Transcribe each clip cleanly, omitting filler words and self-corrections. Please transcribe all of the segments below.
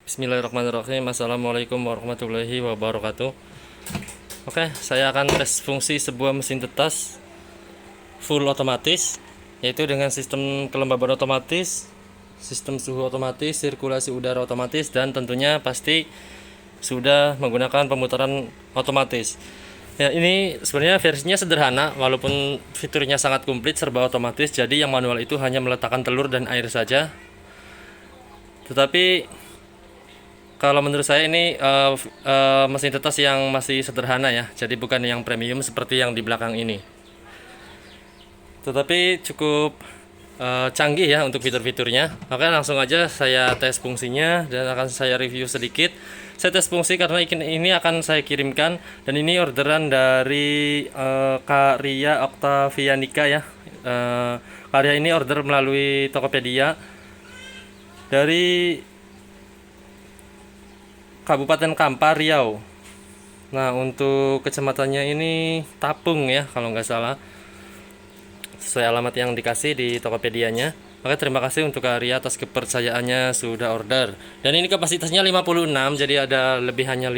Bismillahirrahmanirrahim. Assalamualaikum warahmatullahi wabarakatuh. Oke, saya akan tes fungsi sebuah mesin tetas full otomatis, yaitu dengan sistem kelembaban otomatis, sistem suhu otomatis, sirkulasi udara otomatis, dan tentunya pasti sudah menggunakan pemutaran otomatis. Ya, ini sebenarnya versinya sederhana, walaupun fiturnya sangat komplit, serba otomatis. Jadi yang manual itu hanya meletakkan telur dan air saja. Tetapi kalau menurut saya ini mesin tetas yang masih sederhana ya, jadi bukan yang premium seperti yang di belakang ini. Tetapi cukup canggih ya untuk fitur-fiturnya. Maka langsung aja saya tes fungsinya dan akan saya review sedikit. Saya tes fungsi karena ini akan saya kirimkan, dan ini orderan dari Kak Ria Oktavianika ya. Kak Ria ini order melalui Tokopedia dari Kabupaten Kampar, Riau. Nah, untuk kecamatannya ini Tapung ya, kalau nggak salah, sesuai alamat yang dikasih di Tokopedia-nya. Maka terima kasih untuk Kak Ria atas kepercayaannya sudah order. Dan ini kapasitasnya 56, jadi ada lebihannya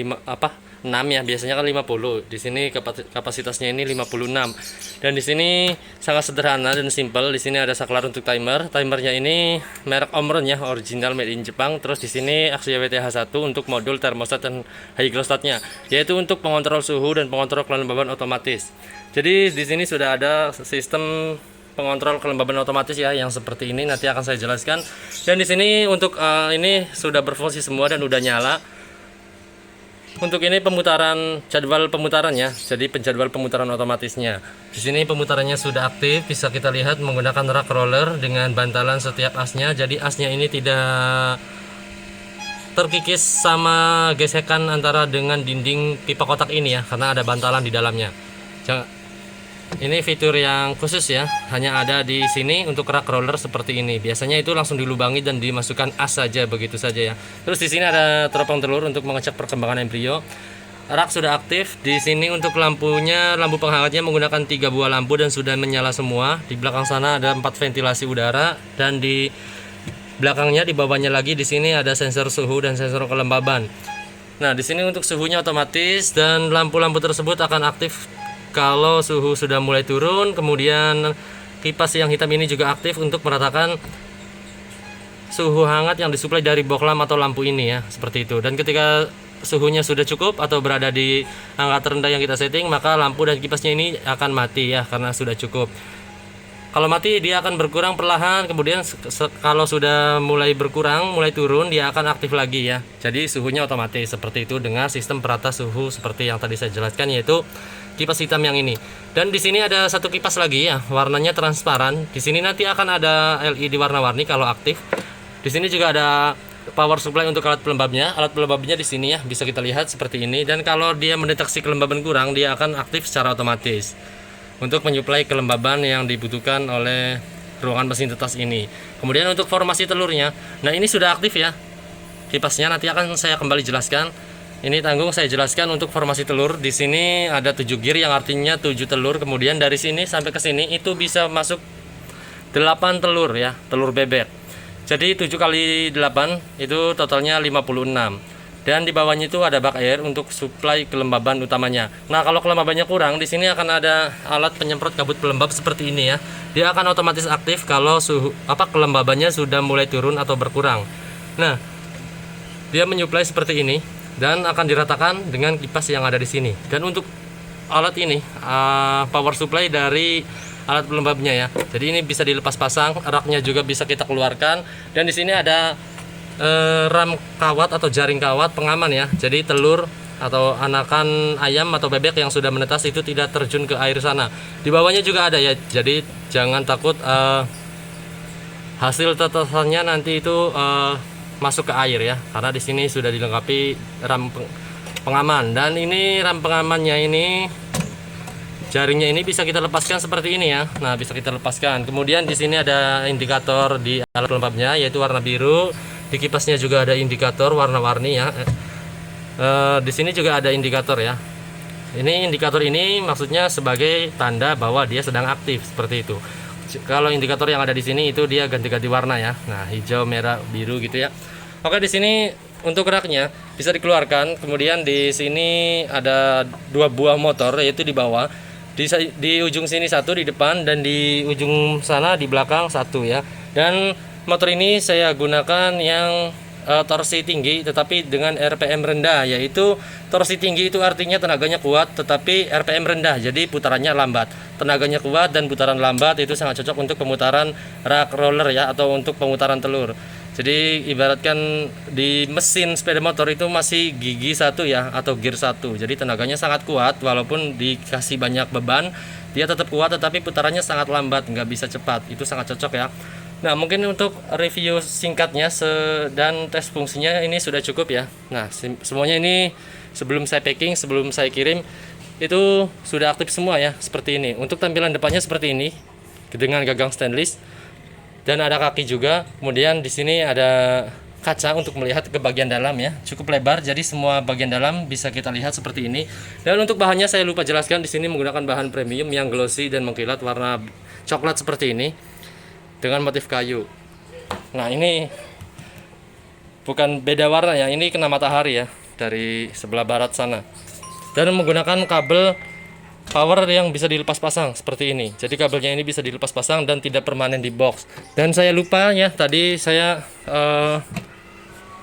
6 ya, biasanya kan 50. Di sini kapasitasnya ini 56. Dan di sini sangat sederhana dan simple. Di sini ada saklar untuk timer. Timernya ini merek Omron ya, original made in Jepang. Terus di sini Axia WTH1 untuk modul termostat dan hygrostatnya, yaitu untuk pengontrol suhu dan pengontrol kelembaban otomatis. Jadi di sini sudah ada sistem pengontrol kelembaban otomatis ya, yang seperti ini nanti akan saya jelaskan. Dan di sini untuk ini sudah berfungsi semua dan udah nyala. Untuk ini jadwal pemutarannya, jadi penjadwal pemutaran otomatisnya. Di sini pemutarannya sudah aktif, bisa kita lihat menggunakan rak roller dengan bantalan setiap asnya. Jadi asnya ini tidak terkikis sama gesekan antara dengan dinding pipa kotak ini ya, karena ada bantalan di dalamnya. Ini fitur yang khusus ya, hanya ada di sini untuk rak roller seperti ini. Biasanya itu langsung dilubangi dan dimasukkan as saja, begitu saja ya. Terus di sini ada teropong telur untuk mengecek perkembangan embrio. Rak sudah aktif. Di sini untuk lampunya, lampu penghangatnya menggunakan 3 buah lampu dan sudah menyala semua. Di belakang sana ada 4 ventilasi udara, dan di belakangnya, di bawahnya lagi, di sini ada sensor suhu dan sensor kelembaban. Nah, di sini untuk suhunya otomatis, dan lampu-lampu tersebut akan aktif kalau suhu sudah mulai turun. Kemudian kipas yang hitam ini juga aktif untuk meratakan suhu hangat yang disuplai dari bohlam atau lampu ini ya, seperti itu. Dan ketika suhunya sudah cukup atau berada di angka terendah yang kita setting, maka lampu dan kipasnya ini akan mati ya, karena sudah cukup. Kalau mati dia akan berkurang perlahan, kemudian kalau sudah mulai berkurang, mulai turun, dia akan aktif lagi ya. Jadi suhunya otomatis seperti itu dengan sistem perata suhu seperti yang tadi saya jelaskan, yaitu kipas hitam yang ini. Dan di sini ada satu kipas lagi ya, warnanya transparan. Di sini nanti akan ada LED warna-warni kalau aktif. Di sini juga ada power supply untuk alat pelembabnya. Alat pelembabnya di sini ya, bisa kita lihat seperti ini. Dan kalau dia mendeteksi kelembaban kurang, dia akan aktif secara otomatis untuk menyuplai kelembaban yang dibutuhkan oleh ruangan mesin tetas ini. Kemudian untuk formasi telurnya, nah ini sudah aktif ya kipasnya, nanti akan saya kembali jelaskan. Ini tanggung saya jelaskan untuk formasi telur. Di sini ada 7 gear yang artinya 7 telur. Kemudian dari sini sampai ke sini itu bisa masuk 8 telur ya, telur bebek. Jadi 7 kali 8 itu totalnya 56. Dan di bawahnya itu ada bak air untuk suplai kelembaban utamanya. Nah, kalau kelembabannya kurang, di sini akan ada alat penyemprot kabut pelembab seperti ini ya. Dia akan otomatis aktif kalau kelembabannya sudah mulai turun atau berkurang. Nah, dia menyuplai seperti ini dan akan diratakan dengan kipas yang ada di sini. Dan untuk alat ini power supply dari alat pelembabnya ya. Jadi ini bisa dilepas pasang, raknya juga bisa kita keluarkan. Dan di sini ada ram kawat atau jaring kawat pengaman ya. Jadi telur atau anakan ayam atau bebek yang sudah menetas itu tidak terjun ke air sana. Di bawahnya juga ada ya. Jadi jangan takut hasil tetesannya nanti itu masuk ke air ya, karena di sini sudah dilengkapi ram pengaman. Dan ini ram pengamannya ini, jaringnya ini bisa kita lepaskan seperti ini ya. Nah, bisa kita lepaskan. Kemudian di sini ada indikator di alat pelembabnya, yaitu warna biru. Di kipasnya juga ada indikator warna-warni ya. Di sini juga ada indikator ya. Ini indikator ini maksudnya sebagai tanda bahwa dia sedang aktif seperti itu. Kalau indikator yang ada di sini itu dia ganti-ganti warna ya. Nah, hijau, merah, biru gitu ya. Oke, di sini untuk raknya bisa dikeluarkan. Kemudian di sini ada 2 buah motor, yaitu di bawah. Di ujung sini 1 di depan, dan di ujung sana di belakang 1 ya. Dan motor ini saya gunakan yang torsi tinggi tetapi dengan RPM rendah, yaitu torsi tinggi itu artinya tenaganya kuat tetapi RPM rendah, jadi putarannya lambat. Tenaganya kuat dan putaran lambat itu sangat cocok untuk pemutaran rak roller ya, atau untuk pemutaran telur. Jadi ibaratkan di mesin sepeda motor itu masih gigi 1 ya, atau gear 1. Jadi tenaganya sangat kuat, walaupun dikasih banyak beban dia tetap kuat, tetapi putarannya sangat lambat, nggak bisa cepat. Itu sangat cocok ya. Nah, mungkin untuk review singkatnya dan tes fungsinya ini sudah cukup ya. Nah, semuanya ini sebelum saya packing, sebelum saya kirim itu sudah aktif semua ya, seperti ini. Untuk tampilan depannya seperti ini dengan gagang stainless dan ada kaki juga. Kemudian di sini ada kaca untuk melihat ke bagian dalam ya, cukup lebar, jadi semua bagian dalam bisa kita lihat seperti ini. Dan untuk bahannya saya lupa jelaskan, di sini menggunakan bahan premium yang glossy dan mengkilat warna coklat seperti ini dengan motif kayu. Nah, ini bukan beda warna ya, ini kena matahari ya dari sebelah barat sana. Dan menggunakan kabel power yang bisa dilepas pasang seperti ini. Jadi kabelnya ini bisa dilepas pasang dan tidak permanen di box. Dan saya lupa ya, tadi saya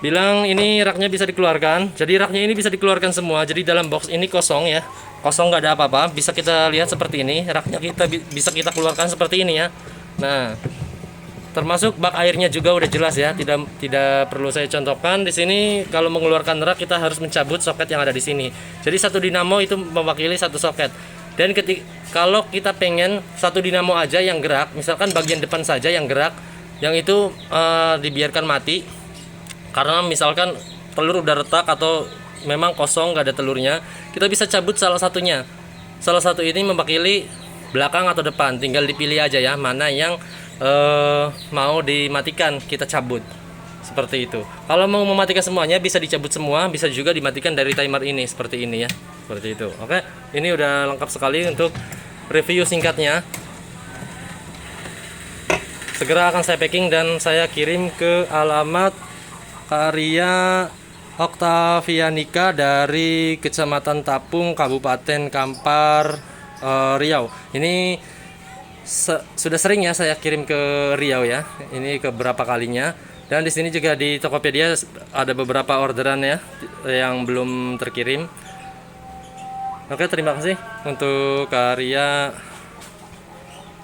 bilang ini raknya bisa dikeluarkan. Jadi raknya ini bisa dikeluarkan semua. Jadi dalam box ini kosong ya, kosong, nggak ada apa-apa. Bisa kita lihat seperti ini. Raknya bisa kita keluarkan seperti ini ya. Nah, termasuk bak airnya juga udah jelas ya, tidak perlu saya contohkan. Di sini kalau mengeluarkan rak kita harus mencabut soket yang ada di sini. Jadi 1 dinamo itu mewakili 1 soket. Dan kalau kita pengen 1 dinamo aja yang gerak, misalkan bagian depan saja yang gerak, yang itu dibiarkan mati. Karena misalkan telur udah retak atau memang kosong nggak ada telurnya, kita bisa cabut salah satunya. Salah satu ini mewakili belakang atau depan, tinggal dipilih aja ya mana yang mau dimatikan, kita cabut seperti itu. Kalau mau mematikan semuanya bisa dicabut semua, bisa juga dimatikan dari timer ini seperti ini ya, seperti itu. Oke, ini udah lengkap sekali untuk review singkatnya. Segera akan saya packing dan saya kirim ke alamat Karya Oktavianika dari Kecamatan Tapung, Kabupaten Kampar, Riau. Ini sudah sering ya saya kirim ke Riau ya. Ini keberapa kalinya. Dan di sini juga di Tokopedia ada beberapa orderan ya yang belum terkirim. Oke, terima kasih untuk Karya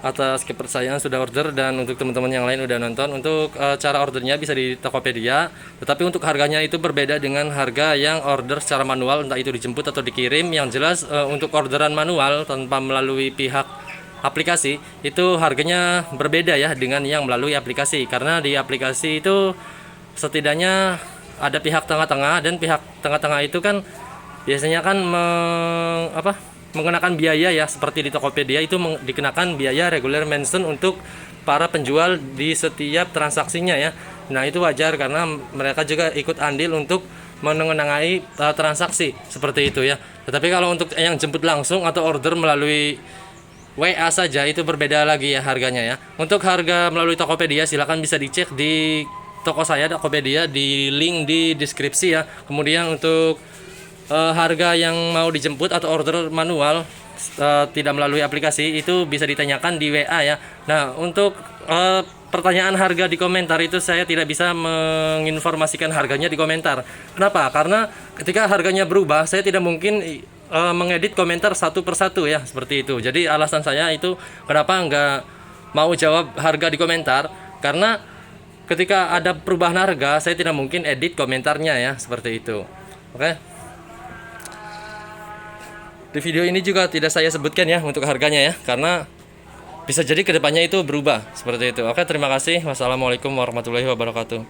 atas kepercayaan sudah order, dan untuk teman-teman yang lain udah nonton. Untuk cara ordernya bisa di Tokopedia, tetapi untuk harganya itu berbeda dengan harga yang order secara manual, entah itu dijemput atau dikirim. Yang jelas untuk orderan manual tanpa melalui pihak aplikasi itu harganya berbeda ya dengan yang melalui aplikasi, karena di aplikasi itu setidaknya ada pihak tengah-tengah, dan pihak tengah-tengah itu kan biasanya kan mengenakan biaya ya, seperti di Tokopedia itu dikenakan biaya regular mention untuk para penjual di setiap transaksinya ya. Nah, itu wajar karena mereka juga ikut andil untuk mengenangi transaksi seperti itu ya. Tetapi kalau untuk yang jemput langsung atau order melalui WA saja itu berbeda lagi ya harganya ya. Untuk harga melalui Tokopedia silakan bisa dicek di toko saya Tokopedia, di link di deskripsi ya. Kemudian untuk harga yang mau dijemput atau order manual tidak melalui aplikasi itu bisa ditanyakan di WA ya. Nah, untuk pertanyaan harga di komentar itu saya tidak bisa menginformasikan harganya di komentar. Kenapa? Karena ketika harganya berubah saya tidak mungkin mengedit komentar satu persatu ya, seperti itu. Jadi alasan saya itu kenapa nggak mau jawab harga di komentar, karena ketika ada perubahan harga saya tidak mungkin edit komentarnya ya, seperti itu. Oke. Di video ini juga tidak saya sebutkan ya untuk harganya ya, karena bisa jadi kedepannya itu berubah seperti itu. Oke, terima kasih. Wassalamualaikum warahmatullahi wabarakatuh.